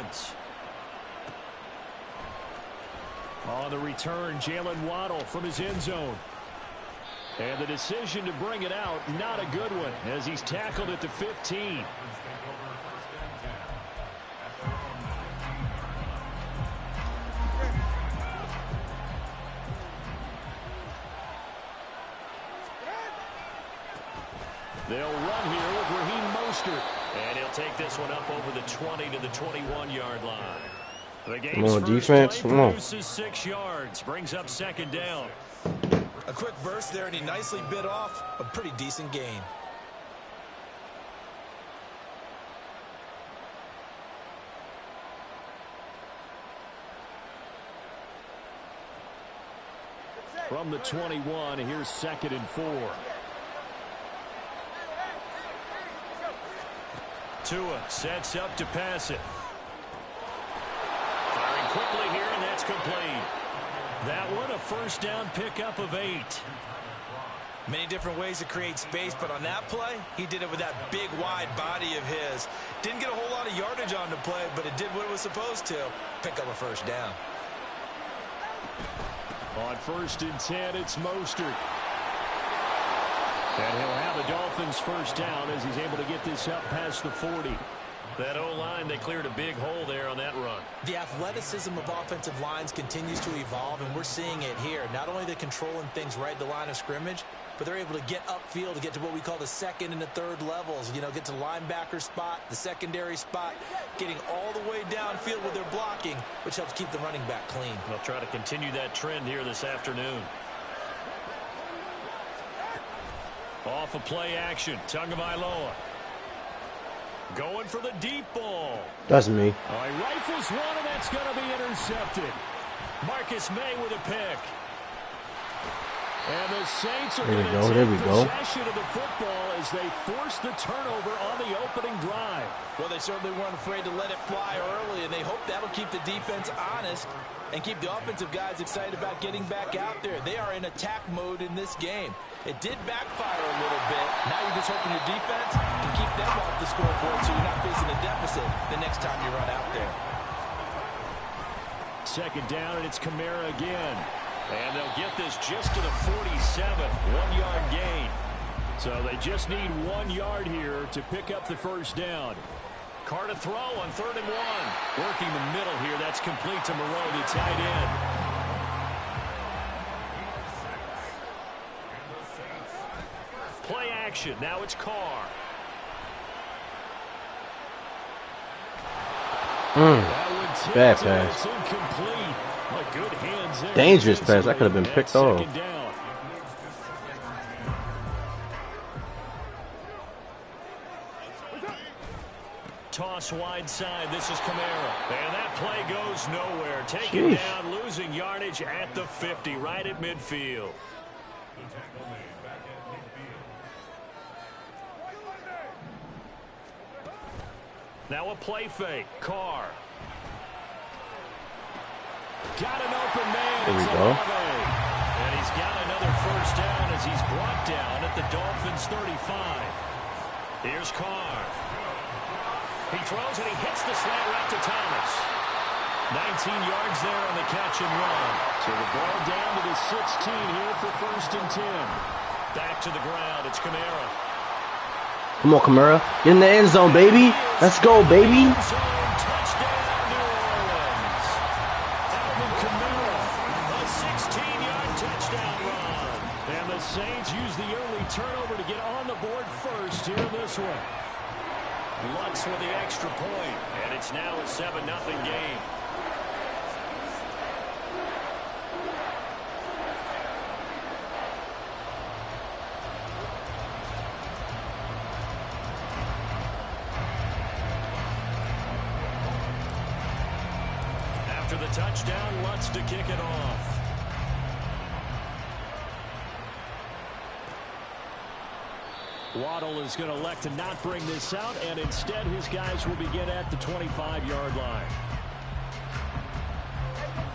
Dolphins. On the return, Jalen Waddle from his end zone. And the decision to bring it out, not a good one, as he's tackled at the 15. They'll run here with Raheem Mostert. And he'll take this one up over the 20 to the 21-yard line. The game's first defense. play produces 6 yards, brings up second down. A quick burst there, and he nicely bit off a pretty decent gain. From the 21, here's 2nd and 4. Tua sets up to pass it. Firing quickly here, and that's complete. That one, a first down pickup of 8. Many different ways to create space, but on that play, he did it with that big, wide body of his. Didn't get a whole lot of yardage on the play, but it did what it was supposed to. Pick up a first down. On 1st and 10, it's Mostert. And he'll have the Dolphins first down as he's able to get this up past the 40. That O-line, they cleared a big hole there on that run. The athleticism of offensive lines continues to evolve, and we're seeing it here. Not only are they controlling things right at the line of scrimmage, but they're able to get upfield to get to what we call the 2nd and the 3rd levels. You know, get to the linebacker spot, the secondary spot, getting all the way downfield with their blocking, which helps keep the running back clean. They'll try to continue that trend here this afternoon. Off of play action, Tagovailoa. Going for the deep ball. That's me. He rifles one, and that's going to be intercepted. Marcus May with a pick. And the Saints are going to take possession of the football as they force the turnover on the opening drive. Well, they certainly weren't afraid to let it fly early, and they hope that'll keep the defense honest and keep the offensive guys excited about getting back out there. They are in attack mode in this game. It did backfire a little bit. Now you're just hoping your defense can keep them off the scoreboard so you're not facing a deficit the next time you run out there. 2nd down, and it's Kamara again. And they'll get this just to the 47, 1-yard gain. So they just need 1 yard here to pick up the first down. Carr to throw on 3rd and 1. Working the middle here. That's complete to Moreau, the tight end. Play action. Now it's Carr. Bad pass. Good hands there. Dangerous pass. That could have been picked off. Toss wide side. This is Kamara. And that play goes nowhere. Taken down, losing yardage at the 50, right at midfield. Now a play fake. Carr. Got an open man. There we go. And he's got another first down as he's brought down at the Dolphins' 35. Here's Carr. He throws and he hits the slant right to Thomas. 19 yards there on the catch and run. So the ball down to the 16 here for 1st and 10. Back to the ground. It's Kamara. Come on, Kamara. Get in the end zone, baby. Let's go, baby. Touchdown, New Orleans. Alvin Kamara, a 16-yard touchdown run. And the Saints use the early turnover to get on the board first here in this one. Lutz with the extra point, and it's now a 7-0 game. After the touchdown, Lutz to kick it off. Waddle is going to elect to not bring this out, and instead his guys will begin at the 25-yard line.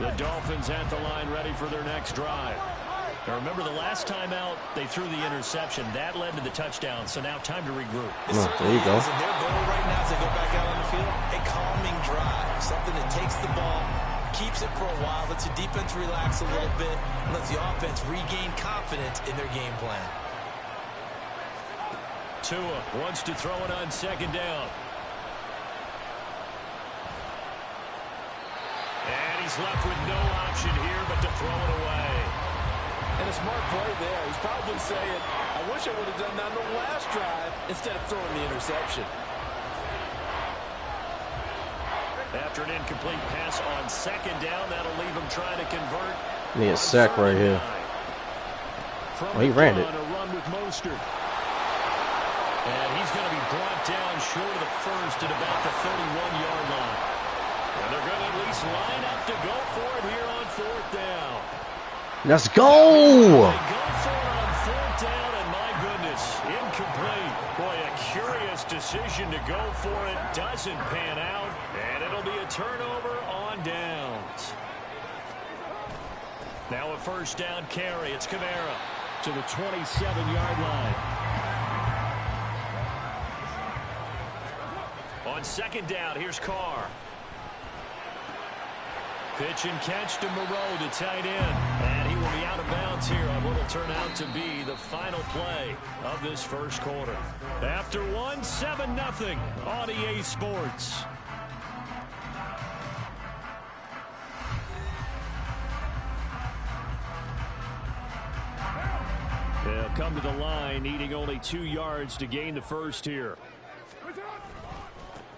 The Dolphins at the line ready for their next drive. Now remember, the last time out, they threw the interception. That led to the touchdown, so now time to regroup. There you go. And their goal right now as they go back out on the field, a calming drive. Something that takes the ball, keeps it for a while, lets the defense relax a little bit, and lets the offense regain confidence in their game plan. Tua wants to throw it on second down. And he's left with no option here but to throw it away. And a smart play there. He's probably saying, I wish I would have done that on the last drive instead of throwing the interception. After an incomplete pass on second down, that'll leave him trying to convert. Need a sack right here. Oh, he ran it. A run with Mostert. And he's going to be brought down short of the first at about the 31-yard line. And they're going to at least line up to go for it here on fourth down. Let's go! They go for it on fourth down, and my goodness, incomplete. Boy, a curious decision to go for it. Doesn't pan out, and it'll be a turnover on downs. Now a first down carry. It's Kamara to the 27-yard line. On second down, here's Carr. Pitch and catch to Moreau, the tight end. And he will be out of bounds here on what will turn out to be the final play of this first quarter. After 7-0 on EA Sports. They'll come to the line, needing only 2 yards to gain the first here.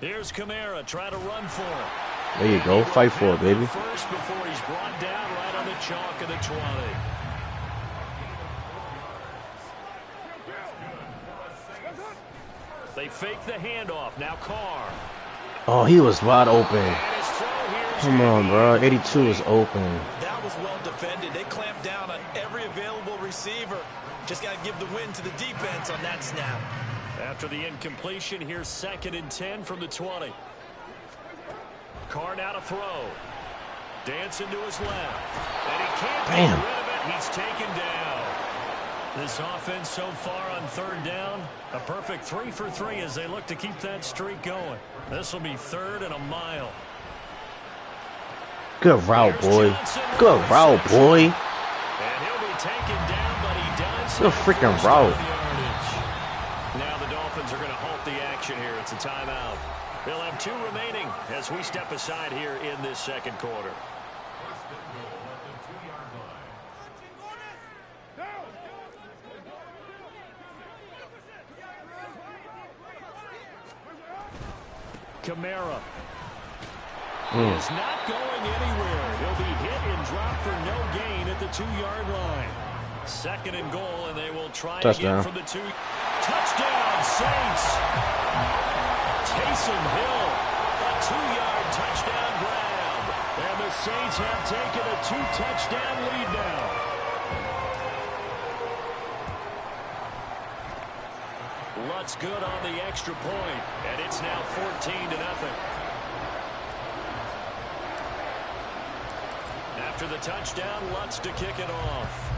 Here's Kamara, try to run for it. There you go. Fight for it, baby. First before he's brought down right on the chalk of the 20. They fake the handoff. Now Carr. Oh, he was wide open. Come on, bro. 82 is open. That was well defended. They clamped down on every available receiver. Just got to give the win to the defense on that snap. After the incompletion, here's 2nd and 10 from the 20. Carr now to throw. Dancing to his left. And he can't get rid of it. He's taken down. This offense so far on third down, a perfect 3 for 3 as they look to keep that streak going. This will be 3rd and a mile. Good route, boy. Good route, boy. And he'll be taken down, but he does. Good freaking route. Now the Dolphins are going to halt the action here. It's a timeout. They'll have 2 remaining as we step aside here in this second quarter. Kamara is not going anywhere. He'll be hit and dropped for no gain at the 2-yard line. 2nd and goal, and they will try again from the 2. Touchdown, Saints. Taysom Hill, a 2-yard touchdown grab. And the Saints have taken a 2-touchdown lead now. Lutz good on the extra point, and it's now 14-0. After the touchdown, Lutz to kick it off.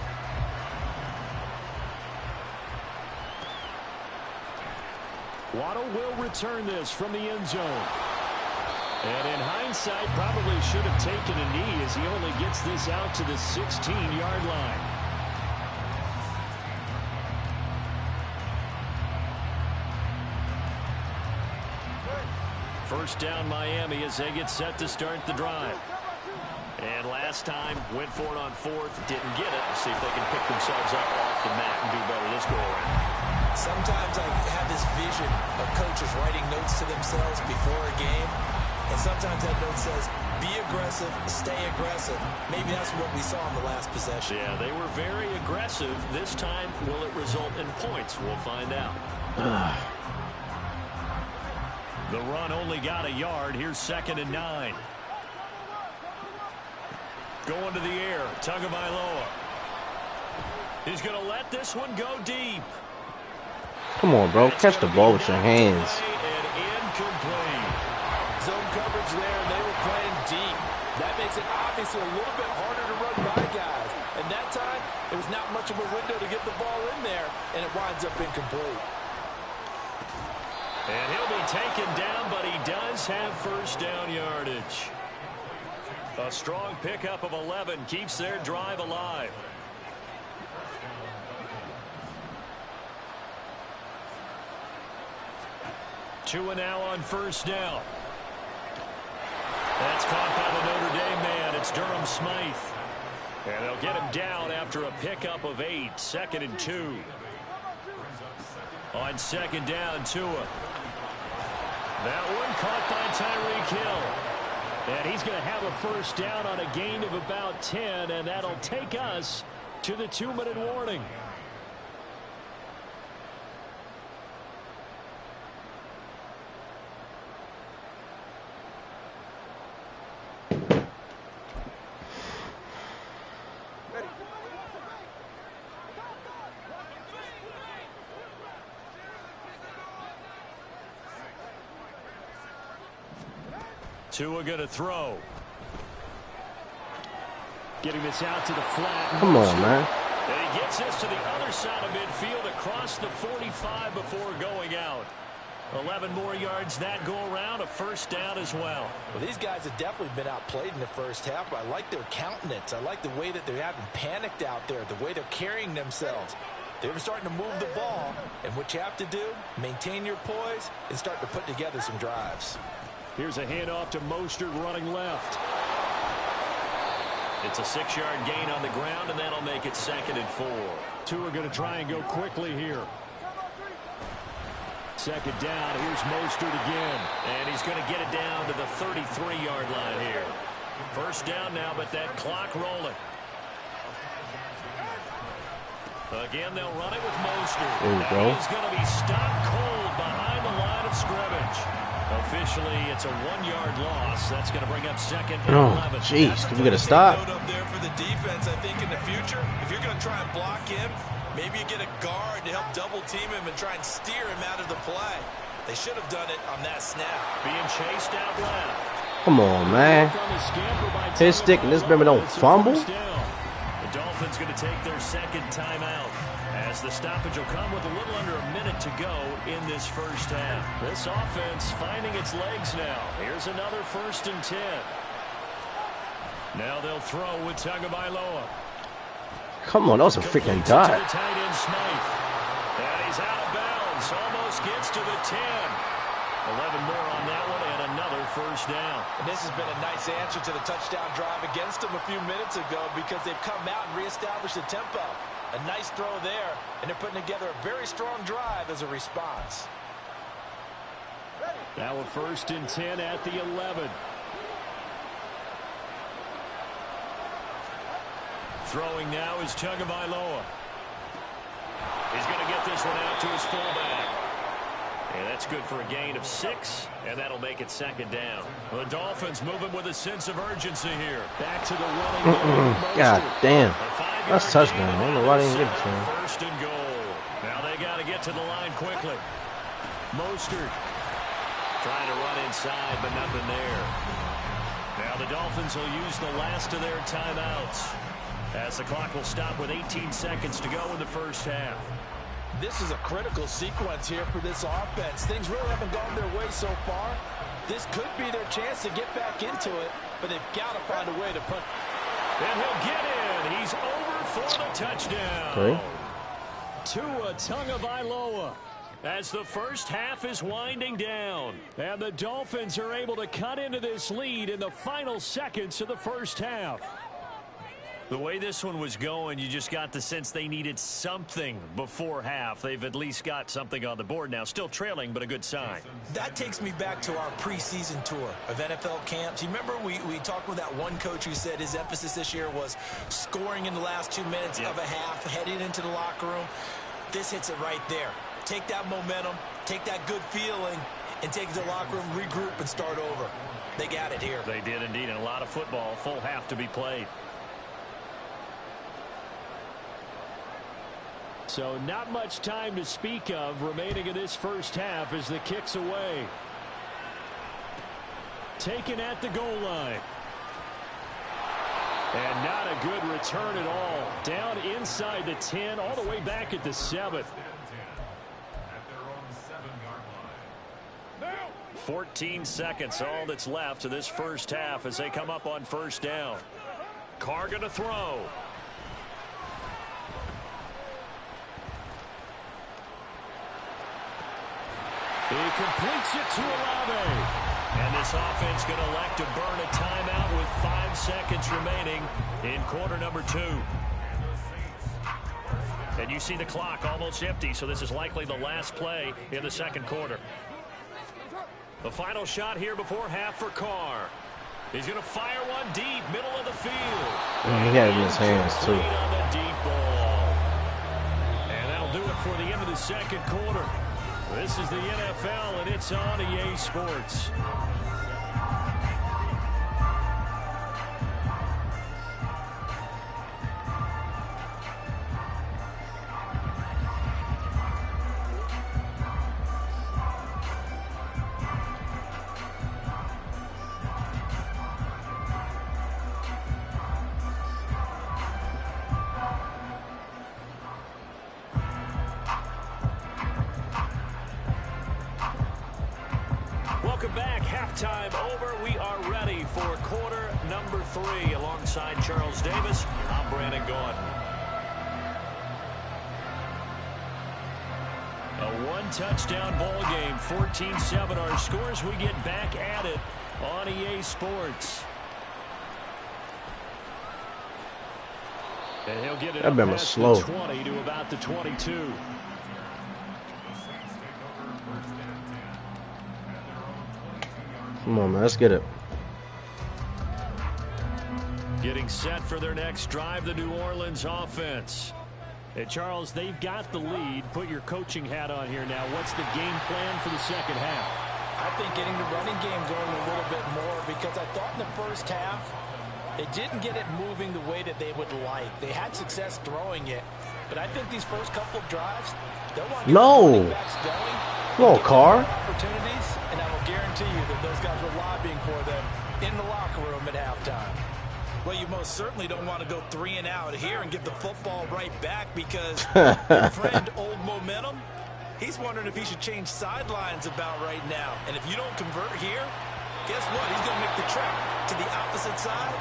Waddle will return this from the end zone. And in hindsight, probably should have taken a knee as he only gets this out to the 16-yard line. First down Miami as they get set to start the drive. And last time, went for it on 4th, didn't get it. See if they can pick themselves up off the mat and do better this go around. Sometimes I have this vision of coaches writing notes to themselves before a game. And sometimes that note says, be aggressive, stay aggressive. Maybe that's what we saw in the last possession. Yeah, they were very aggressive. This time, will it result in points? We'll find out. The run only got a yard. Here's 2nd and 9. Going to the air. Tagovailoa. He's going to let this one go deep. Come on, bro. Catch the ball with your hands. And incomplete. Zone coverage there, and they were playing deep. That makes it obviously a little bit harder to run by guys. And that time, it was not much of a window to get the ball in there, and it winds up incomplete. And he'll be taken down, but he does have first down yardage. A strong pickup of 11 keeps their drive alive. Tua now on first down. That's caught by the Notre Dame man. It's Durham Smythe. And they'll get him down after a pickup of 8. 2nd and 2. On second down, Tua. That one caught by Tyreek Hill. And he's going to have a first down on a gain of about 10, and that'll take us to the 2-minute warning. Tua going to throw. Getting this out to the flat. Come on, man. And he gets this to the other side of midfield across the 45 before going out. 11 more yards that go around. A first down as well. Well, these guys have definitely been outplayed in the first half, but I like their countenance. I like the way that they haven't panicked out there, the way they're carrying themselves. They're starting to move the ball, and what you have to do, maintain your poise and start to put together some drives. Here's a handoff to Mostert running left. It's a 6-yard gain on the ground, and that'll make it 2nd and 4. Tua going to try and go quickly here. Second down, here's Mostert again. And he's going to get it down to the 33-yard line here. First down now, but that clock rolling. Again, they'll run it with Mostert. There you go. He's going to be stopped cold behind the line of scrimmage. Officially, it's a 1-yard loss. That's going to bring up 2nd and 11. Jeez, can we get a stop? Up there for the defense, I think, in the future, if you're going to try and block him, maybe you get a guard to help double team him and try and steer him out of the play. They should have done it on that snap. Being chased out left. Come on, man. His stick and this baby don't fumble. The Dolphins going to take their 2nd timeout, as the stoppage will come with a little under a minute to go in this first half. This offense finding its legs now. Here's another 1st and 10. Now they'll throw with Tagovailoa. Come on, that was a freaking dot. And he's out of bounds. Almost gets to the 10. 11 more on that one, and another first down. And this has been a nice answer to the touchdown drive against them a few minutes ago, because they've come out and reestablished the tempo. A nice throw there, and they're putting together a very strong drive as a response. Now a 1st and 10 at the 11. Throwing now is Tagovailoa. He's going to get this one out to his fullback. And that's good for a gain of 6, and that'll make it 2nd down. The Dolphins moving with a sense of urgency here. Back to the running. God damn. That's touchdown. I don't know why they didn't give it to him. 1st and goal. Now they got to get to the line quickly. Mostert trying to run inside, but nothing there. Now the Dolphins will use the last of their timeouts, as the clock will stop with 18 seconds to go in the first half. This is a critical sequence here for this offense. Things really haven't gone their way so far. This could be their chance to get back into it, but they've got to find a way to put. And he'll get in. He's over for the touchdown. Okay. Tua Tagovailoa, as the first half is winding down. And the Dolphins are able to cut into this lead in the final seconds of the first half. The way this one was going, you just got the sense they needed something before half. They've at least got something on the board now. Still trailing, but a good sign. That takes me back to our preseason tour of NFL camps. You remember we talked with that one coach who said his emphasis this year was scoring in the last 2 minutes of a half, heading into the locker room. This hits it right there. Take that momentum, take that good feeling, and take it to the locker room, regroup, and start over. They got it here. They did indeed, and a lot of football, full half to be played. So not much time to speak of remaining in this first half as the kick's away. Taken at the goal line. And not a good return at all. Down inside the 10, all the way back at the 7. 14 seconds, all that's left of this first half as they come up on first down. Carr going to throw. He completes it to Alvin. And this offense going to elect to burn a timeout with 5 seconds remaining in quarter number 2. And you see the clock almost empty, so this is likely the last play in the second quarter. The final shot here before half for Carr. He's going to fire one deep, middle of the field. He had it in his hands, too. On the deep ball. And that'll do it for the end of the second quarter. This is the NFL, and it's on EA Sports. Welcome back. Halftime over. We are ready for quarter number 3. Alongside Charles Davis, I'm Brandon Gordon. A one-touchdown ball game. 14-7 our scores. We get back at it on EA Sports. And he'll get it up past the 20 to about the 22. Come on, man. Let's get it. Getting set for their next drive, the New Orleans offense. And Charles, they've got the lead. Put your coaching hat on here now. What's the game plan for the second half? I think getting the running game going a little bit more, because I thought in the first half they didn't get it moving the way that they would like. They had success throwing it, but I think these first couple of drives, they'll want to get the running backs going. Hello, Carr. Opportunities, and I will guarantee you that those guys were lobbying for them in the locker room at halftime. Well, you most certainly don't want to go 3 and out here and give the football right back, because your friend, Old Momentum, he's wondering if he should change sidelines about right now. And if you don't convert here, guess what? He's going to make the trek to the opposite side,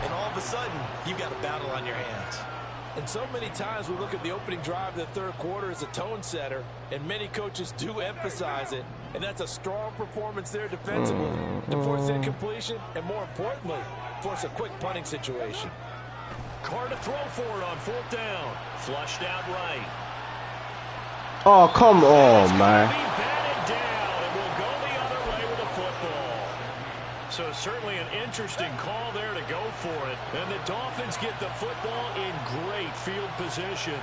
and all of a sudden, you've got a battle on your hands. And so many times we look at the opening drive of the third quarter as a tone setter, and many coaches do emphasize it, and that's a strong performance there defensively to force incompletion, and more importantly, force a quick punting situation. Carr to throw for it on 4th down. Flushed out right. Oh, come on, man. Be batted down, and we'll go the other way with a football. So certainly an interesting call there to go for it. And the Dolphins get the football in great field position.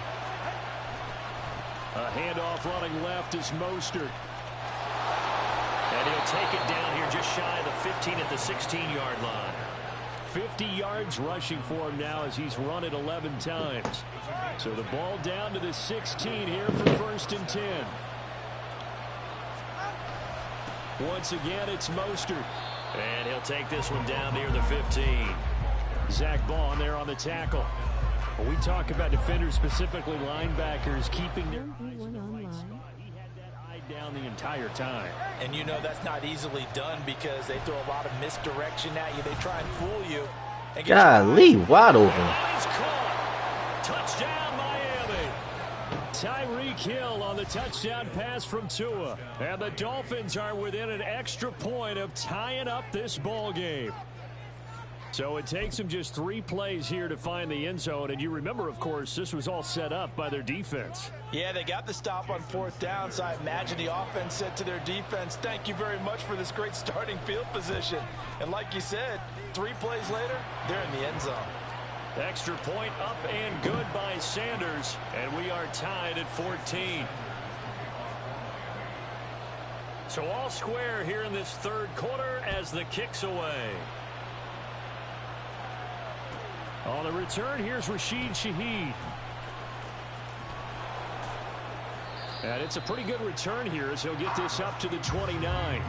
A handoff running left is Mostert. And he'll take it down here just shy of the 15 at the 16-yard line. 50 yards rushing for him now as he's run it 11 times. So the ball down to the 16 here for 1st and 10. Once again, it's Mostert. And he'll take this one down near the 15. Zach Bond there on the tackle. When we talk about defenders, specifically linebackers, keeping their eyes in the right spot. He had that eye down the entire time. And you know that's not easily done, because they throw a lot of misdirection at you. They try and fool you. And Golly, wide open. He's caught. Touchdown, Miami. Tyreek Hill on the touchdown pass from Tua. And the Dolphins are within an extra point of tying up this ball game. So it takes them just 3 plays here to find the end zone. And you remember, of course, this was all set up by their defense. Yeah, they got the stop on 4th down, so I imagine the offense said to their defense, thank you very much for this great starting field position. And like you said, 3 plays later, they're in the end zone. Extra point up and good by Sanders. And we are tied at 14. So all square here in this third quarter as the kick's away. On the return, here's Rashid Shaheed. And it's a pretty good return here as he'll get this up to the 29.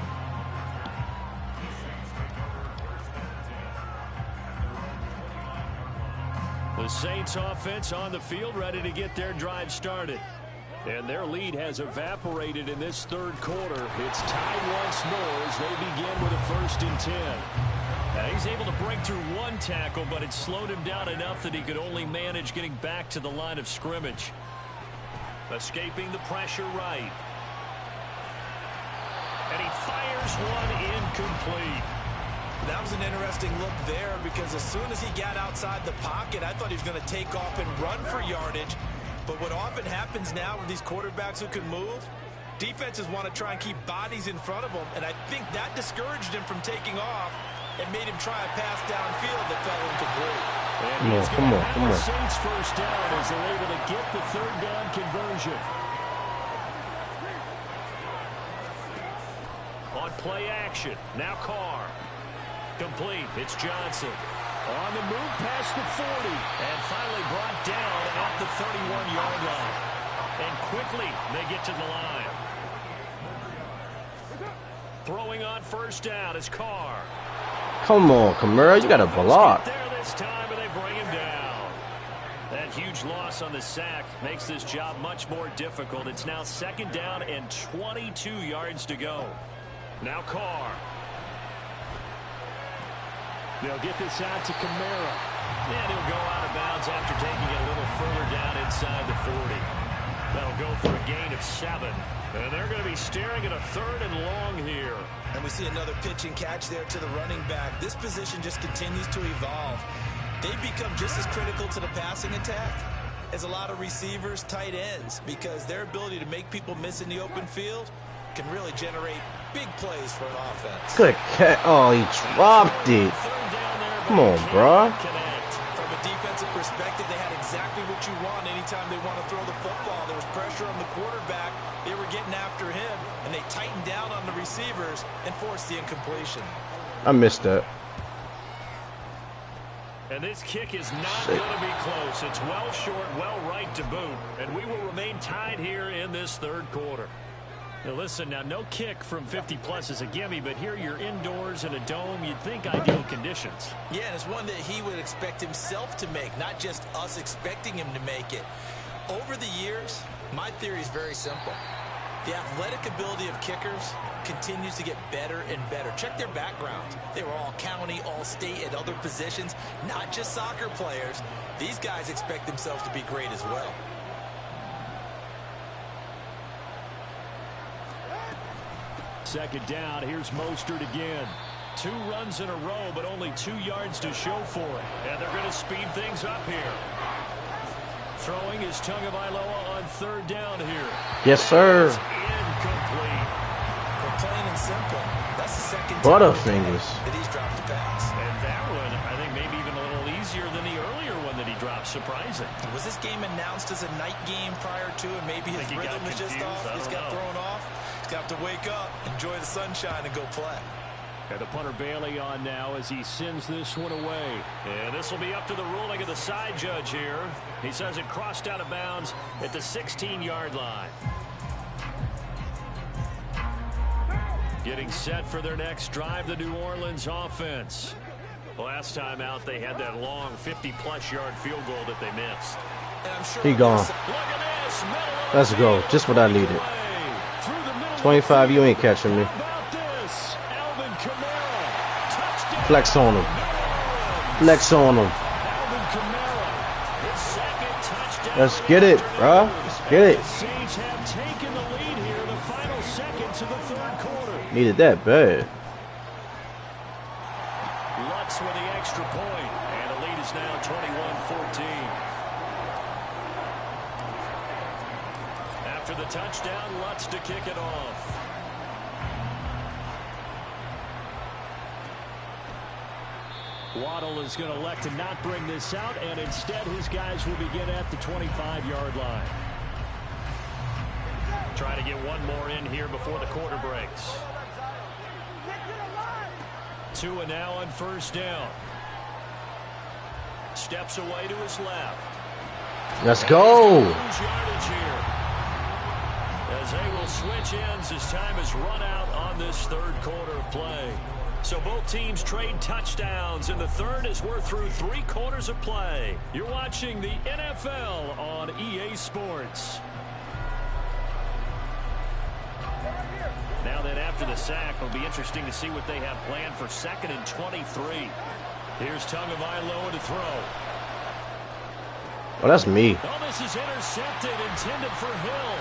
The Saints offense on the field, ready to get their drive started. And their lead has evaporated in this third quarter. It's tied once more as they begin with a 1st and 10. Now he's able to break through one tackle, but it slowed him down enough that he could only manage getting back to the line of scrimmage. Escaping the pressure right. And he fires one incomplete. That was an interesting look there because as soon as he got outside the pocket, I thought he was going to take off and run for yardage. But what often happens now with these quarterbacks who can move, defenses want to try and keep bodies in front of them, and I think that discouraged him from taking off and made him try a pass downfield that fell incomplete. Come on. Saints 1st down as they're able to get the 3rd down conversion. On play action, now Carr. Complete, it's Johnson. On the move past the 40, and finally brought down at the 31-yard line. And quickly, they get to the line. Throwing on 1st down is Carr. Come on, Kamara, you got to block. There this time, and they bring him down. That huge loss on the sack makes this job much more difficult. It's now 2nd down and 22 yards to go. Now Carr. They'll get this out to Kamara. And he'll go out of bounds after taking it a little further down inside the 40. That'll go for a gain of 7. And they're going to be staring at a 3rd and long here. And we see another pitch and catch there to the running back. This position just continues to evolve. They've become just as critical to the passing attack as a lot of receivers, tight ends, because their ability to make people miss in the open field can really generate big plays for an offense. Good catch. Oh, he dropped it. Come on, bro. From a defensive perspective, they had exactly what you want anytime they want to throw the football. There was pressure on the quarterback. They were getting after him, and they tightened down on the receivers and forced the incompletion. I missed that. And this kick is not going to be close. It's well short, well right to boot. And we will remain tied here in this 3rd quarter. Now listen, now no kick from 50-plus is a gimme, but here you're indoors in a dome. You'd think ideal conditions. Yeah, and it's one that he would expect himself to make, not just us expecting him to make it. Over the years, my theory is very simple. The athletic ability of kickers continues to get better and better. Check their backgrounds. They were all county, all state, at other positions, not just soccer players. These guys expect themselves to be great as well. Second down, here's Mostert again. 2 runs in a row, but only 2 yards to show for it. And they're going to speed things up here. Throwing is Tagovailoa on 3rd down here. Yes, sir. Incomplete. But plain and simple, that's the second time Butterfingers that he's dropped a pass. And that one, I think, maybe even a little easier than the earlier one that he dropped. Surprising. Was this game announced as a night game prior to, and maybe his rhythm is just off? He's got thrown off. He's got to wake up, enjoy the sunshine, and go play. And the punter Bailey on now as he sends this one away. And this will be up to the ruling of the side judge here. He says it crossed out of bounds at the 16-yard line. Getting set for their next drive, the New Orleans offense. Last time out, they had that long 50-plus yard field goal that they missed. He gone. Let's go. Just what I needed. 25, you ain't catching me. Alvin Kamara, Flex on him. Flex on him. Alvin Kamara, his second touchdown. Let's get it, bro. Let's get it. The Saints have taken the lead here in the final seconds of the 3rd quarter. Needed that bad. Lutz with the extra point, and the lead is now 21-14. After the touchdown, Lutz to kick it off. Waddle is going to elect to not bring this out, and instead his guys will begin at the 25-yard line. Trying to get one more in here before the quarter breaks. Tua now on 1st down. Steps away to his left. Let's go. As they will switch ends as time has run out on this 3rd quarter of play. So both teams trade touchdowns in the 3rd as we're through 3 quarters of play. You're watching the NFL on EA Sports. after the sack. It'll be interesting to see what they have planned for 2nd and 23. Here's Tagovailoa to throw. Oh, that's me. Oh, this is intercepted, intended for Hill.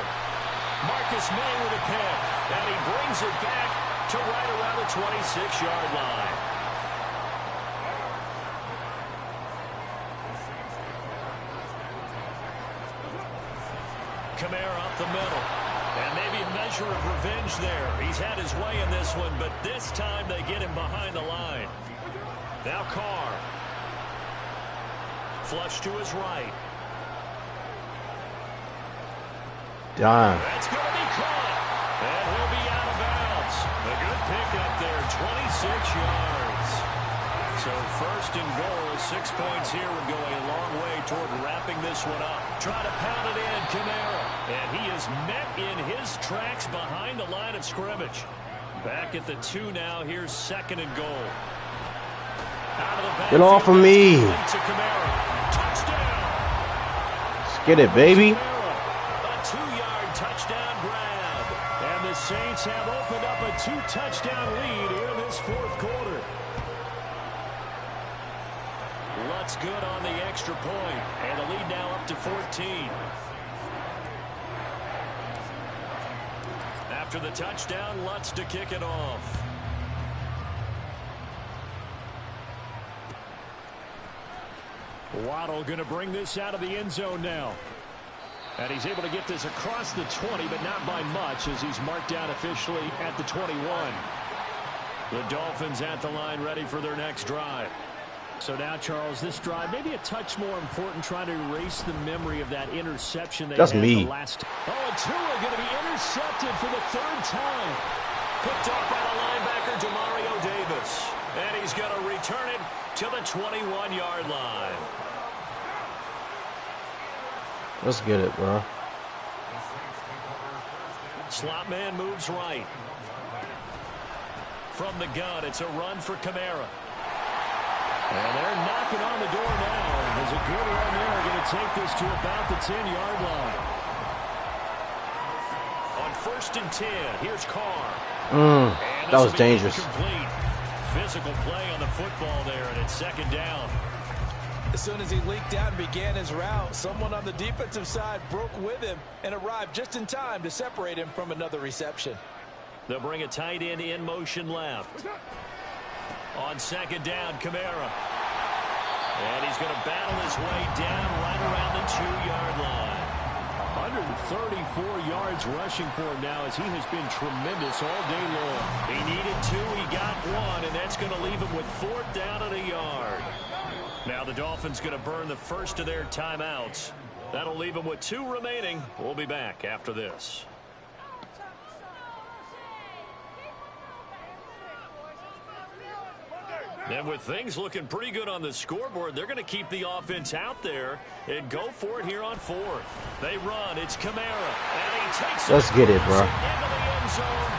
Marcus May with a pick, and he brings it back to right around the 26-yard line. Kamara up the middle. And maybe a measure of revenge there. He's had his way in this one, but this time they get him behind the line. Now Carr. Flush to his right. Darn. That's going to be caught. And he'll be out of bounds. A good pickup there, 26 yards. So 1st and goal, 6 points here would go a long way toward wrapping this one up. Try to pound it in, Kamara. And he is met in his tracks behind the line of scrimmage. Back at the 2 now. Here's 2nd and goal. Out of the get off of me. To Kamara. Touchdown. Let's get it, baby. A 2-yard touchdown grab. And the Saints have opened up a 2-touchdown lead here in this 4th quarter. Lutz good on the extra point, and the lead now up to 14. After the touchdown, Lutz to kick it off. Waddle going to bring this out of the end zone now. And he's able to get this across the 20, but not by much, as he's marked down officially at the 21. The Dolphins at the line, ready for their next drive. So now, Charles, this drive maybe a touch more important, trying to erase the memory of that interception they That's had me. the last. Oh, and Tua going to be intercepted for the 3rd time. Picked up by the linebacker, Demario Davis. And he's going to return it to the 21-yard line. Let's get it, bro. Slot man moves right. From the gun, it's a run for Kamara. And they're knocking on the door now. There's a good run there. Going to take this to about the 10-yard line. On 1st and 10, here's Carr. That was dangerous. Complete. Physical play on the football there, and it's 2nd down. As soon as he leaked out and began his route, someone on the defensive side broke with him and arrived just in time to separate him from another reception. They'll bring a tight end in motion left. On 2nd down, Kamara. And he's going to battle his way down right around the 2-yard line. 134 yards rushing for him now, as he has been tremendous all day long. He needed 2, he got 1, and that's going to leave him with 4th down and a yard. Now the Dolphins going to burn the first of their timeouts. That'll leave them with 2 remaining. We'll be back after this. And with things looking pretty good on the scoreboard, they're going to keep the offense out there and go for it here on 4th. They run. It's Kamara. And he takes Let's get it, bro.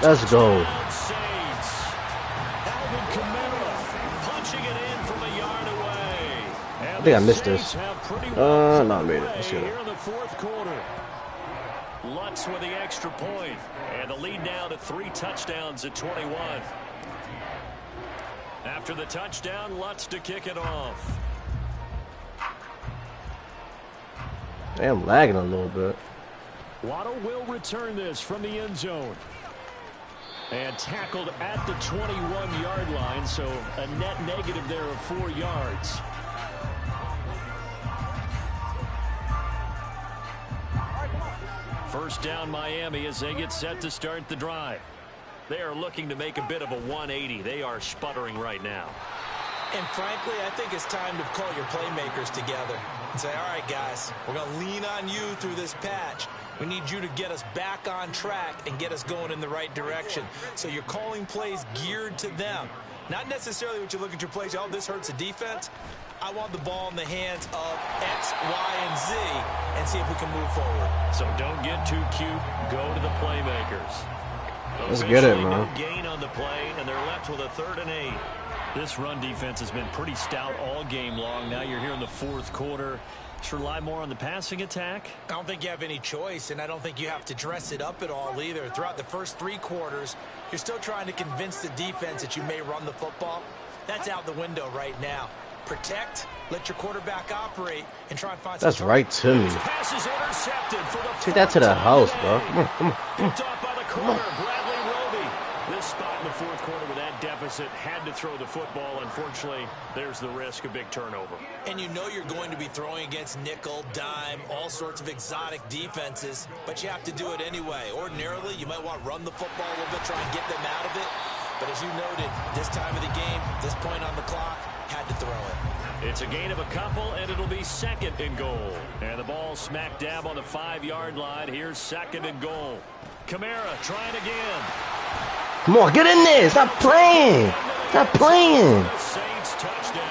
Let's go. Alvin Kamara punching it in from a yard away. And I think I missed this. No, I made it. Let's get it. Here in the 4th quarter. Lutz with the extra point. And the lead now to 3 touchdowns at 21. After the touchdown, Lutz to kick it off. I'm lagging a little bit. Waddle will return this from the end zone. And tackled at the 21-yard line, so a net negative there of 4 yards. First down, Miami, as they get set to start the drive. They are looking to make a bit of a 180. They are sputtering right now. And frankly, I think it's time to call your playmakers together and say, all right, guys, we're going to lean on you through this patch. We need you to get us back on track and get us going in the right direction. So you're calling plays geared to them. Not necessarily what you look at your plays, oh, this hurts the defense. I want the ball in the hands of X, Y, and Z and see if we can move forward. So don't get too cute. Go to the playmakers. Let's get it, man. No gain on the play, and they're left with a 3rd and 8. This run defense has been pretty stout all game long. Now you're here in the fourth quarter. Should rely more on the passing attack? I don't think you have any choice, and I don't think you have to dress it up at all either. Throughout the first 3 quarters, you're still trying to convince the defense that you may run the football. That's out the window right now. Protect, let your quarterback operate, and try and find some. That's right to me. Passes intercepted for the Take that to the house, bro. Come on, come on, come on. Picked off by the corner, Bradley Roby. This spot in the fourth quarter with that deficit, had to throw the football. Unfortunately, there's the risk of big turnover. And you know you're going to be throwing against nickel, dime, all sorts of exotic defenses, but you have to do it anyway. Ordinarily, you might want to run the football a little bit, try and get them out of it. But as you noted, this time of the game, this point on the clock, had to throw it. It's a gain of a couple, and it'll be second and goal. And the ball smack dab on the 5-yard line. Here's second and goal. Kamara trying again. Come on, get in there. Stop playing. Stop playing.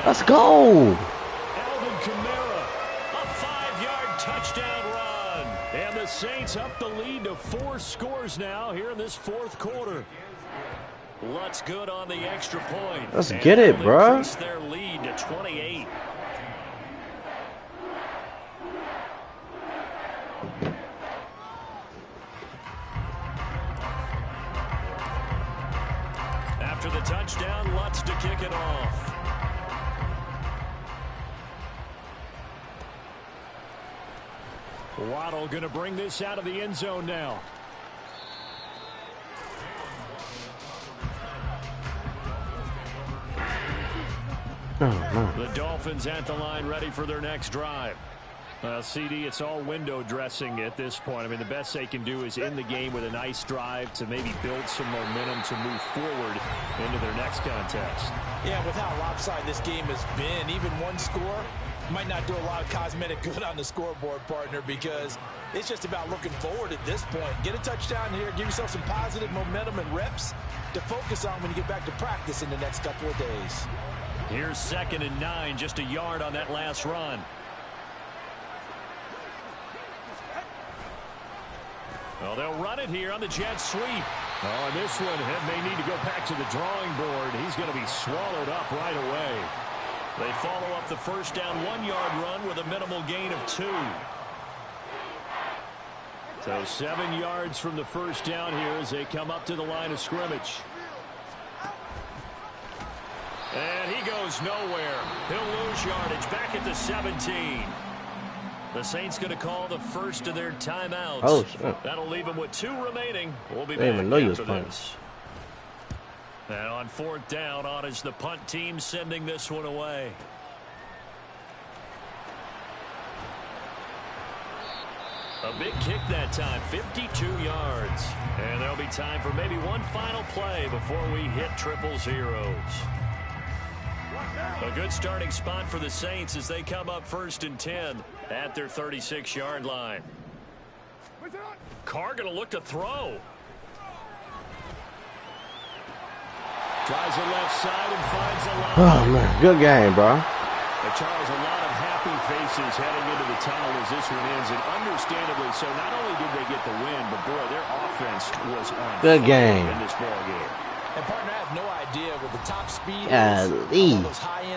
Let's go. Alvin Kamara, a 5-yard touchdown run. And the Saints up the lead to 4 scores now here in this fourth quarter. Lutz good on the extra point. Let's get it, bro. Increase their lead to 28. After the touchdown, Lutz to kick it off. Waddle going to bring this out of the end zone now. The Dolphins at the line ready for their next drive. CD, it's all window dressing at this point. I mean, the best they can do is in the game with a nice drive to maybe build some momentum to move forward into their next contest. Yeah, with how lopsided this game has been, even one score might not do a lot of cosmetic good on the scoreboard, partner, because it's just about looking forward at this point. Get a touchdown here, give yourself some positive momentum and reps to focus on when you get back to practice in the next couple of days. Here's second and 9, just a yard on that last run. Well, they'll run it here on the jet sweep. Oh, and this one may need to go back to the drawing board. He's going to be swallowed up right away. They follow up the first down 1-yard run with a minimal gain of 2. So 7 yards from the first down here as they come up to the line of scrimmage. And he goes nowhere. He'll lose yardage back at the 17. The Saints going to call the first of their timeouts. Oh, shit. That'll leave them with 2 remaining. We'll be I didn't back even know you after was playing. this. And on fourth down, on is the punt team sending this one away. A big kick that time, 52 yards. And there'll be time for maybe one final play before we hit triple zeros. A good starting spot for the Saints as they come up first and 10 at their 36-yard line. Carr going to look to throw. Tries the left side and finds the line. Oh, man. Good game, bro. Charles, a lot of happy faces heading into the tunnel as this one ends. And understandably so, not only did they get the win, but, boy, their offense was on Good fire game. in this ball game. And, partner, I have no idea with the top speed, Golly. those high-end